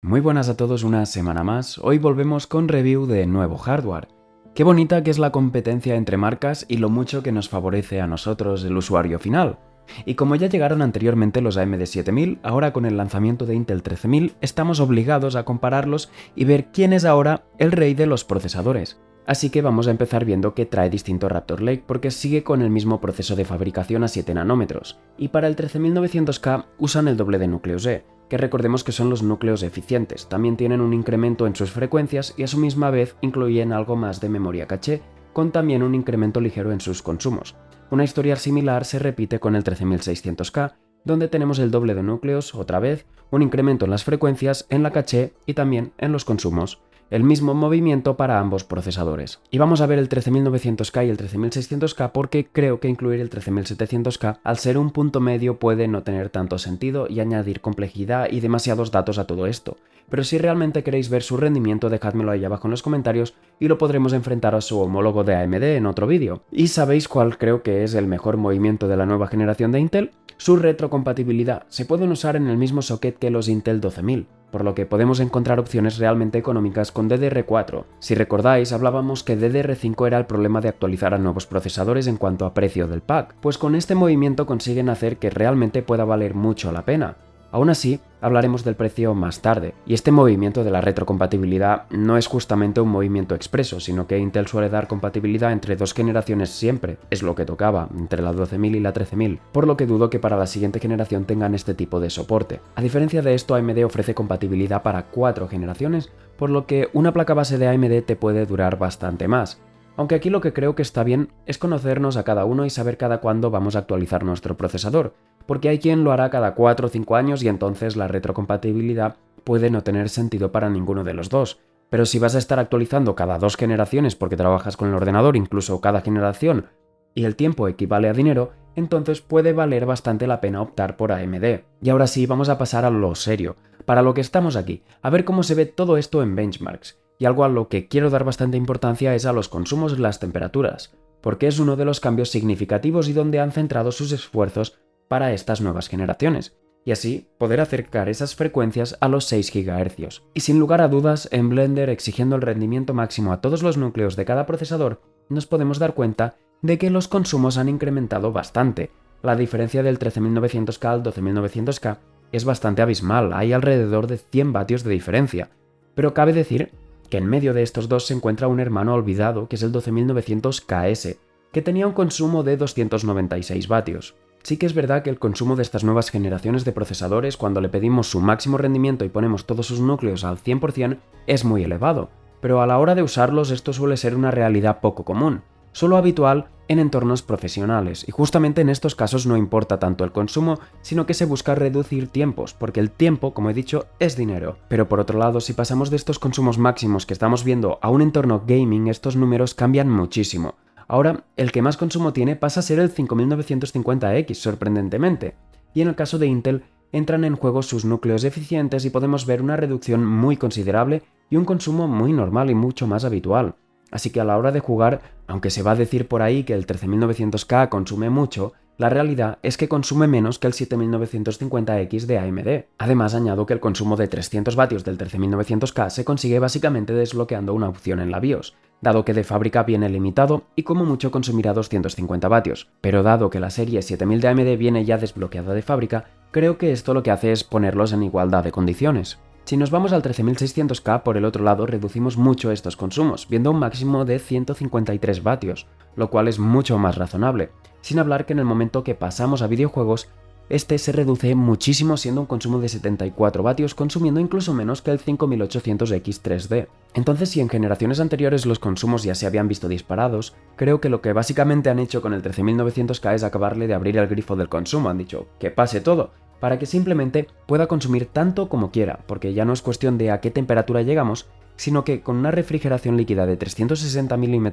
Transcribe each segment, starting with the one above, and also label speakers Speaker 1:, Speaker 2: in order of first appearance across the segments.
Speaker 1: Muy buenas a todos una semana más, hoy volvemos con review de nuevo hardware. Qué bonita que es la competencia entre marcas y lo mucho que nos favorece a nosotros, el usuario final. Y como ya llegaron anteriormente los AMD 7000, ahora con el lanzamiento de Intel 13000 estamos obligados a compararlos y ver quién es ahora el rey de los procesadores. Así que vamos a empezar viendo que trae distinto Raptor Lake porque sigue con el mismo proceso de fabricación a 7 nanómetros, y para el 13900K usan el doble de núcleos E, que recordemos que son los núcleos eficientes, también tienen un incremento en sus frecuencias y a su misma vez incluyen algo más de memoria caché, con también un incremento ligero en sus consumos. Una historia similar se repite con el 13600K, donde tenemos el doble de núcleos, otra vez, un incremento en las frecuencias, en la caché y también en los consumos. El mismo movimiento para ambos procesadores. Y vamos a ver el 13900K y el 13600K porque creo que incluir el 13700K al ser un punto medio puede no tener tanto sentido y añadir complejidad y demasiados datos a todo esto. Pero si realmente queréis ver su rendimiento, dejádmelo ahí abajo en los comentarios y lo podremos enfrentar a su homólogo de AMD en otro vídeo. ¿Y sabéis cuál creo que es el mejor movimiento de la nueva generación de Intel? Su retrocompatibilidad. Se pueden usar en el mismo socket que los Intel 12000. Por lo que podemos encontrar opciones realmente económicas con DDR4. Si recordáis, hablábamos que DDR5 era el problema de actualizar a nuevos procesadores en cuanto a precio del pack, pues con este movimiento consiguen hacer que realmente pueda valer mucho la pena. Aún así, hablaremos del precio más tarde, y este movimiento de la retrocompatibilidad no es justamente un movimiento expreso, sino que Intel suele dar compatibilidad entre dos generaciones siempre, es lo que tocaba, entre la 12000 y la 13000, por lo que dudo que para la siguiente generación tengan este tipo de soporte. A diferencia de esto, AMD ofrece compatibilidad para 4 generaciones, por lo que una placa base de AMD te puede durar bastante más. Aunque aquí lo que creo que está bien es conocernos a cada uno y saber cada cuándo vamos a actualizar nuestro procesador, porque hay quien lo hará cada 4 o 5 años y entonces la retrocompatibilidad puede no tener sentido para ninguno de los dos. Pero si vas a estar actualizando cada 2 generaciones porque trabajas con el ordenador, incluso cada generación, y el tiempo equivale a dinero, entonces puede valer bastante la pena optar por AMD. Y ahora sí, vamos a pasar a lo serio, para lo que estamos aquí, a ver cómo se ve todo esto en benchmarks. Y algo a lo que quiero dar bastante importancia es a los consumos y las temperaturas, porque es uno de los cambios significativos y donde han centrado sus esfuerzos para estas nuevas generaciones, y así poder acercar esas frecuencias a los 6 GHz. Y sin lugar a dudas, en Blender exigiendo el rendimiento máximo a todos los núcleos de cada procesador, nos podemos dar cuenta de que los consumos han incrementado bastante. La diferencia del 13900K al 12900K es bastante abismal, hay alrededor de 100 vatios de diferencia, pero cabe decir que en medio de estos dos se encuentra un hermano olvidado que es el 12900KS, que tenía un consumo de 296 vatios. Sí que es verdad que el consumo de estas nuevas generaciones de procesadores, cuando le pedimos su máximo rendimiento y ponemos todos sus núcleos al 100%, es muy elevado, pero a la hora de usarlos esto suele ser una realidad poco común, solo habitual en entornos profesionales, y justamente en estos casos no importa tanto el consumo, sino que se busca reducir tiempos, porque el tiempo, como he dicho, es dinero. Pero por otro lado, si pasamos de estos consumos máximos que estamos viendo a un entorno gaming, estos números cambian muchísimo. Ahora, el que más consumo tiene pasa a ser el 5950X, sorprendentemente, y en el caso de Intel, entran en juego sus núcleos eficientes y podemos ver una reducción muy considerable y un consumo muy normal y mucho más habitual. Así que a la hora de jugar, aunque se va a decir por ahí que el 13900K consume mucho, la realidad es que consume menos que el 7950X de AMD. Además, añado que el consumo de 300 vatios del 13900K se consigue básicamente desbloqueando una opción en la BIOS, dado que de fábrica viene limitado y como mucho consumirá 250 vatios. Pero dado que la serie 7000 de AMD viene ya desbloqueada de fábrica, creo que esto lo que hace es ponerlos en igualdad de condiciones. Si nos vamos al 13600K, por el otro lado, reducimos mucho estos consumos, viendo un máximo de 153 vatios, lo cual es mucho más razonable, sin hablar que en el momento que pasamos a videojuegos, este se reduce muchísimo siendo un consumo de 74 vatios, consumiendo incluso menos que el 5800X 3D. Entonces, si en generaciones anteriores los consumos ya se habían visto disparados, creo que lo que básicamente han hecho con el 13900K es acabarle de abrir el grifo del consumo, han dicho, que pase todo, para que simplemente pueda consumir tanto como quiera, porque ya no es cuestión de a qué temperatura llegamos, sino que con una refrigeración líquida de 360 mm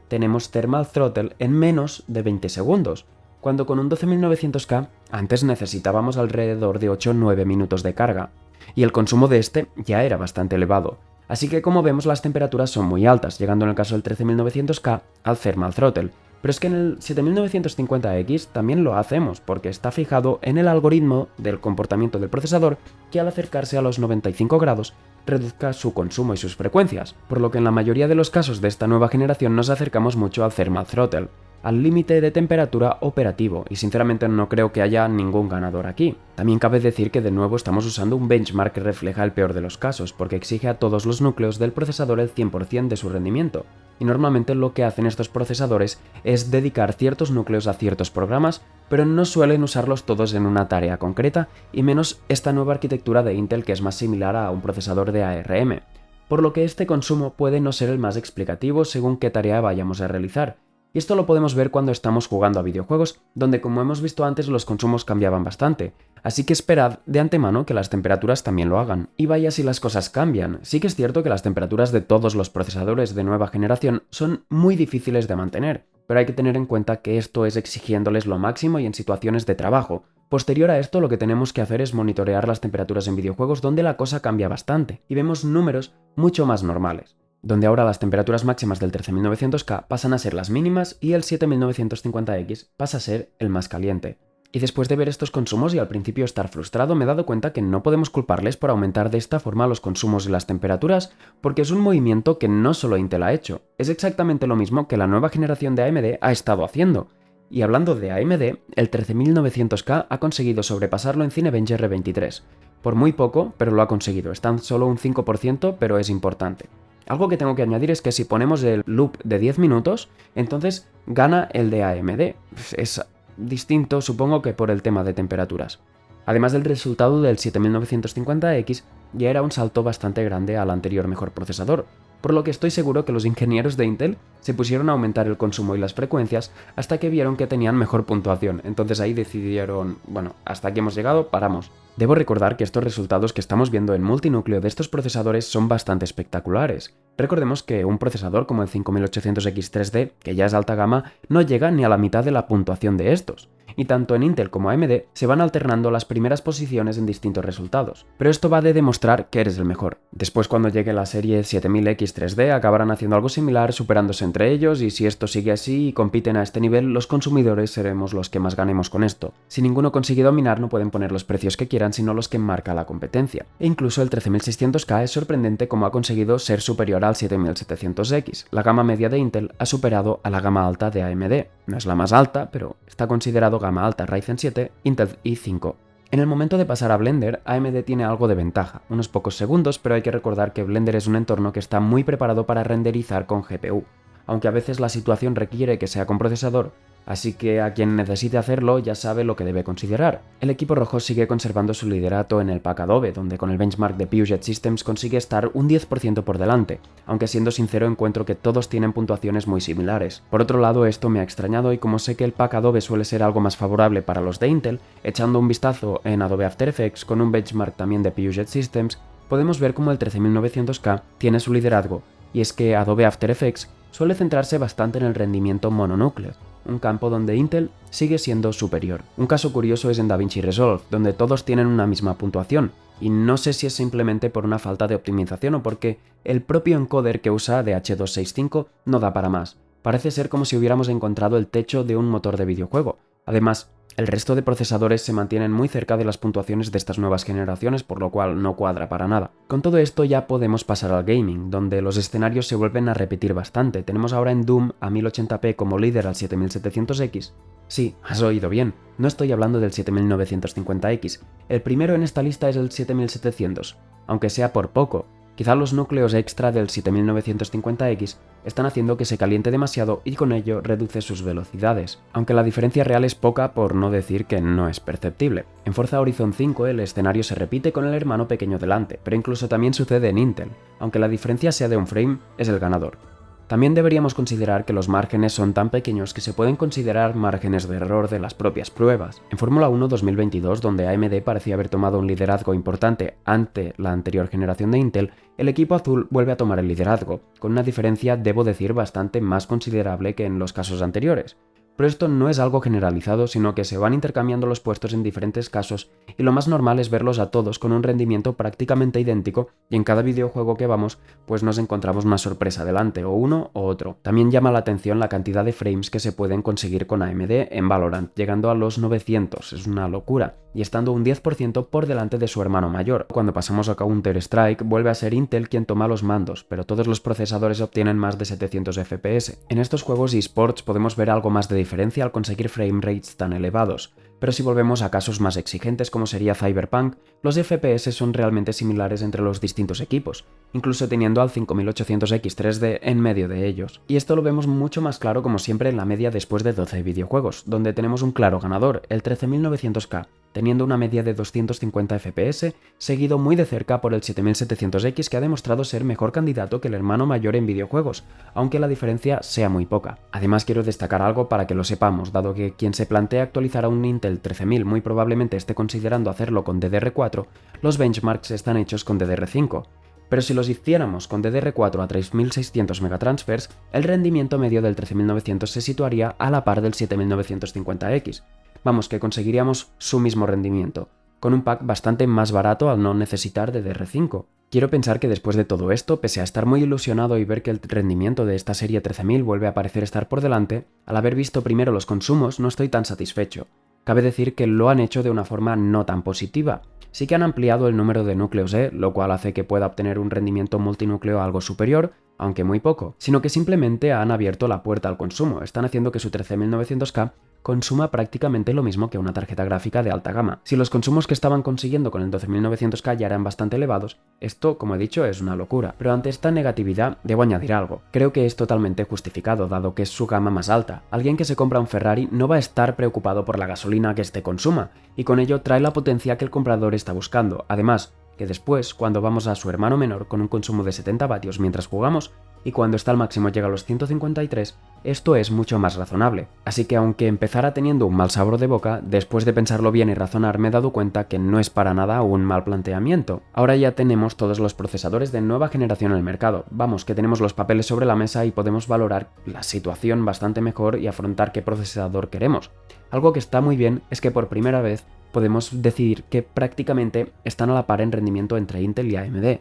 Speaker 1: tenemos thermal throttle en menos de 20 segundos, cuando con un 12900K antes necesitábamos alrededor de 8 o 9 minutos de carga, y el consumo de este ya era bastante elevado. Así que como vemos las temperaturas son muy altas, llegando en el caso del 13900K al thermal throttle, Pero es que en el 7950X también lo hacemos, porque está fijado en el algoritmo del comportamiento del procesador que al acercarse a los 95 grados reduzca su consumo y sus frecuencias, por lo que en la mayoría de los casos de esta nueva generación nos acercamos mucho al thermal throttle, al límite de temperatura operativo, y sinceramente no creo que haya ningún ganador aquí. También cabe decir que de nuevo estamos usando un benchmark que refleja el peor de los casos, porque exige a todos los núcleos del procesador el 100% de su rendimiento, y normalmente lo que hacen estos procesadores es dedicar ciertos núcleos a ciertos programas, pero no suelen usarlos todos en una tarea concreta, y menos esta nueva arquitectura de Intel que es más similar a un procesador de ARM, por lo que este consumo puede no ser el más explicativo según qué tarea vayamos a realizar. Y esto lo podemos ver cuando estamos jugando a videojuegos, donde como hemos visto antes los consumos cambiaban bastante, así que esperad de antemano que las temperaturas también lo hagan. Y vaya si las cosas cambian, sí que es cierto que las temperaturas de todos los procesadores de nueva generación son muy difíciles de mantener, pero hay que tener en cuenta que esto es exigiéndoles lo máximo y en situaciones de trabajo. Posterior a esto lo que tenemos que hacer es monitorear las temperaturas en videojuegos donde la cosa cambia bastante, y vemos números mucho más normales, donde ahora las temperaturas máximas del 13900K pasan a ser las mínimas y el 7950X pasa a ser el más caliente. Y después de ver estos consumos y al principio estar frustrado, me he dado cuenta que no podemos culparles por aumentar de esta forma los consumos y las temperaturas, porque es un movimiento que no solo Intel ha hecho, es exactamente lo mismo que la nueva generación de AMD ha estado haciendo. Y hablando de AMD, el 13900K ha conseguido sobrepasarlo en Cinebench R23. Por muy poco, pero lo ha conseguido, es tan solo un 5%, pero es importante. Algo que tengo que añadir es que si ponemos el loop de 10 minutos, entonces gana el de AMD. Es distinto, supongo que por el tema de temperaturas. Además del resultado del 7950X, ya era un salto bastante grande al anterior mejor procesador, por lo que estoy seguro que los ingenieros de Intel se pusieron a aumentar el consumo y las frecuencias hasta que vieron que tenían mejor puntuación, entonces ahí decidieron, bueno, hasta aquí hemos llegado, paramos. Debo recordar que estos resultados que estamos viendo en multinúcleo de estos procesadores son bastante espectaculares. Recordemos que un procesador como el 5800X 3D, que ya es alta gama, no llega ni a la mitad de la puntuación de estos, y tanto en Intel como AMD se van alternando las primeras posiciones en distintos resultados. Pero esto va de demostrar que eres el mejor. Después cuando llegue la serie 7000X 3D acabarán haciendo algo similar, superándose entre ellos, y si esto sigue así y compiten a este nivel, los consumidores seremos los que más ganemos con esto. Si ninguno consigue dominar no pueden poner los precios que quieran, sino los que marca la competencia. E incluso el 13600K es sorprendente como ha conseguido ser superior al 7700X. La gama media de Intel ha superado a la gama alta de AMD. No es la más alta, pero está considerado gama alta Ryzen 7, Intel i5. En el momento de pasar a Blender, AMD tiene algo de ventaja, unos pocos segundos, pero hay que recordar que Blender es un entorno que está muy preparado para renderizar con GPU, aunque a veces la situación requiere que sea con procesador, así que a quien necesite hacerlo ya sabe lo que debe considerar. El equipo rojo sigue conservando su liderato en el pack Adobe, donde con el benchmark de Puget Systems consigue estar un 10% por delante, aunque siendo sincero encuentro que todos tienen puntuaciones muy similares. Por otro lado, esto me ha extrañado y como sé que el pack Adobe suele ser algo más favorable para los de Intel, echando un vistazo en Adobe After Effects con un benchmark también de Puget Systems, podemos ver cómo el 13900K tiene su liderazgo, y es que Adobe After Effects suele centrarse bastante en el rendimiento mononúcleo, un campo donde Intel sigue siendo superior. Un caso curioso es en DaVinci Resolve, donde todos tienen una misma puntuación, y no sé si es simplemente por una falta de optimización o porque el propio encoder que usa de H265 no da para más. Parece ser como si hubiéramos encontrado el techo de un motor de videojuego. Además, el resto de procesadores se mantienen muy cerca de las puntuaciones de estas nuevas generaciones, por lo cual no cuadra para nada. Con todo esto ya podemos pasar al gaming, donde los escenarios se vuelven a repetir bastante. Tenemos ahora en Doom a 1080p como líder al 7700X. Sí, has oído bien, no estoy hablando del 7950X. El primero en esta lista es el 7700, aunque sea por poco. Quizá los núcleos extra del 7950X están haciendo que se caliente demasiado y con ello reduce sus velocidades, aunque la diferencia real es poca por no decir que no es perceptible. En Forza Horizon 5 el escenario se repite con el hermano pequeño delante, pero incluso también sucede en Intel, aunque la diferencia sea de un frame, es el ganador. También deberíamos considerar que los márgenes son tan pequeños que se pueden considerar márgenes de error de las propias pruebas. En Fórmula 1 2022, donde AMD parecía haber tomado un liderazgo importante ante la anterior generación de Intel, el equipo azul vuelve a tomar el liderazgo, con una diferencia, debo decir, bastante más considerable que en los casos anteriores. Pero esto no es algo generalizado, sino que se van intercambiando los puestos en diferentes casos y lo más normal es verlos a todos con un rendimiento prácticamente idéntico y en cada videojuego que vamos pues nos encontramos una sorpresa delante, o uno o otro. También llama la atención la cantidad de frames que se pueden conseguir con AMD en Valorant, llegando a los 900, es una locura, y estando un 10% por delante de su hermano mayor. Cuando pasamos a Counter-Strike vuelve a ser Intel quien toma los mandos, pero todos los procesadores obtienen más de 700 FPS. En estos juegos eSports podemos ver algo más de diferencia al conseguir frame rates tan elevados, pero si volvemos a casos más exigentes como sería Cyberpunk, los FPS son realmente similares entre los distintos equipos, incluso teniendo al 5800X 3D en medio de ellos. Y esto lo vemos mucho más claro como siempre en la media después de 12 videojuegos, donde tenemos un claro ganador, el 13900K, teniendo una media de 250 FPS, seguido muy de cerca por el 7700X que ha demostrado ser mejor candidato que el hermano mayor en videojuegos, aunque la diferencia sea muy poca. Además quiero destacar algo para que lo sepamos, dado que quien se plantea actualizar a un Intel 13000 muy probablemente esté considerando hacerlo con DDR4, los benchmarks están hechos con DDR5. Pero si los hiciéramos con DDR4 a 3600 megatransfers, el rendimiento medio del 13900 se situaría a la par del 7950X. Vamos, que conseguiríamos su mismo rendimiento, con un pack bastante más barato al no necesitar DDR5. Quiero pensar que después de todo esto, pese a estar muy ilusionado y ver que el rendimiento de esta serie 13000 vuelve a parecer estar por delante, al haber visto primero los consumos no estoy tan satisfecho. Cabe decir que lo han hecho de una forma no tan positiva. Sí que han ampliado el número de núcleos E, lo cual hace que pueda obtener un rendimiento multinúcleo algo superior, aunque muy poco, sino que simplemente han abierto la puerta al consumo, están haciendo que su 13900K consuma prácticamente lo mismo que una tarjeta gráfica de alta gama. Si los consumos que estaban consiguiendo con el 12900K ya eran bastante elevados, esto, como he dicho, es una locura. Pero ante esta negatividad, debo añadir algo. Creo que es totalmente justificado, dado que es su gama más alta. Alguien que se compra un Ferrari no va a estar preocupado por la gasolina que este consuma, y con ello trae la potencia que el comprador está buscando. Además, que después, cuando vamos a su hermano menor con un consumo de 70 vatios mientras jugamos, y cuando está al máximo llega a los 153, esto es mucho más razonable. Así que aunque empezara teniendo un mal sabor de boca, después de pensarlo bien y razonar me he dado cuenta que no es para nada un mal planteamiento. Ahora ya tenemos todos los procesadores de nueva generación en el mercado, vamos, que tenemos los papeles sobre la mesa y podemos valorar la situación bastante mejor y afrontar qué procesador queremos. Algo que está muy bien es que por primera vez podemos decir que prácticamente están a la par en rendimiento entre Intel y AMD.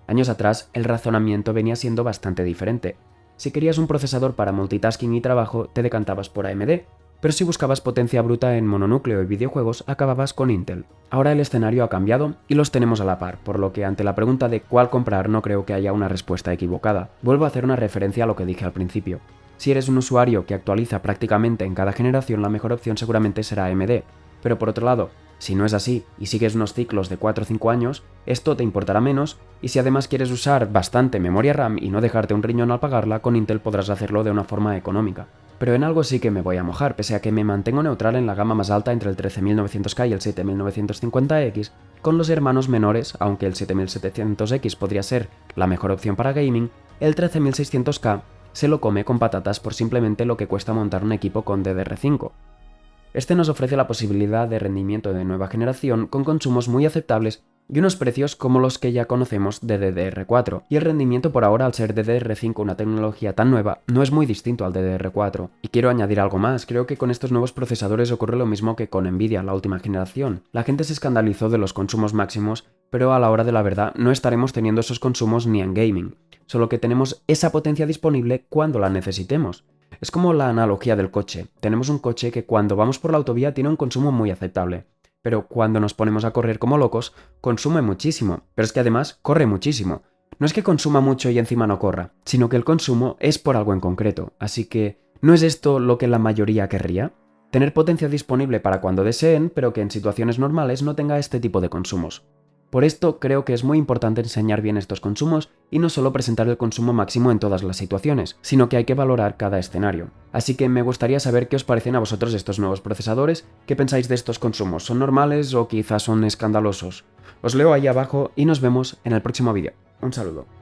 Speaker 1: Años atrás, el razonamiento venía siendo bastante diferente. Si querías un procesador para multitasking y trabajo, te decantabas por AMD, pero si buscabas potencia bruta en mononúcleo y videojuegos, acababas con Intel. Ahora el escenario ha cambiado y los tenemos a la par, por lo que ante la pregunta de cuál comprar no creo que haya una respuesta equivocada. Vuelvo a hacer una referencia a lo que dije al principio. Si eres un usuario que actualiza prácticamente en cada generación, la mejor opción seguramente será AMD, pero por otro lado, si no es así y sigues unos ciclos de 4 o 5 años, esto te importará menos, y si además quieres usar bastante memoria RAM y no dejarte un riñón al pagarla, con Intel podrás hacerlo de una forma económica. Pero en algo sí que me voy a mojar, pese a que me mantengo neutral en la gama más alta entre el 13900K y el 7950X, con los hermanos menores, aunque el 7700X podría ser la mejor opción para gaming, el 13600K se lo come con patatas por simplemente lo que cuesta montar un equipo con DDR5. Este nos ofrece la posibilidad de rendimiento de nueva generación con consumos muy aceptables y unos precios como los que ya conocemos de DDR4, y el rendimiento por ahora, al ser DDR5 una tecnología tan nueva, no es muy distinto al DDR4. Y quiero añadir algo más, creo que con estos nuevos procesadores ocurre lo mismo que con Nvidia, la última generación. La gente se escandalizó de los consumos máximos, pero a la hora de la verdad no estaremos teniendo esos consumos ni en gaming, solo que tenemos esa potencia disponible cuando la necesitemos. Es como la analogía del coche. Tenemos un coche que cuando vamos por la autovía tiene un consumo muy aceptable, pero cuando nos ponemos a correr como locos, consume muchísimo, pero es que además corre muchísimo. No es que consuma mucho y encima no corra, sino que el consumo es por algo en concreto, así que ¿no es esto lo que la mayoría querría? Tener potencia disponible para cuando deseen, pero que en situaciones normales no tenga este tipo de consumos. Por esto creo que es muy importante enseñar bien estos consumos y no solo presentar el consumo máximo en todas las situaciones, sino que hay que valorar cada escenario. Así que me gustaría saber qué os parecen a vosotros estos nuevos procesadores, qué pensáis de estos consumos, ¿son normales o quizás son escandalosos? Os leo ahí abajo y nos vemos en el próximo vídeo. Un saludo.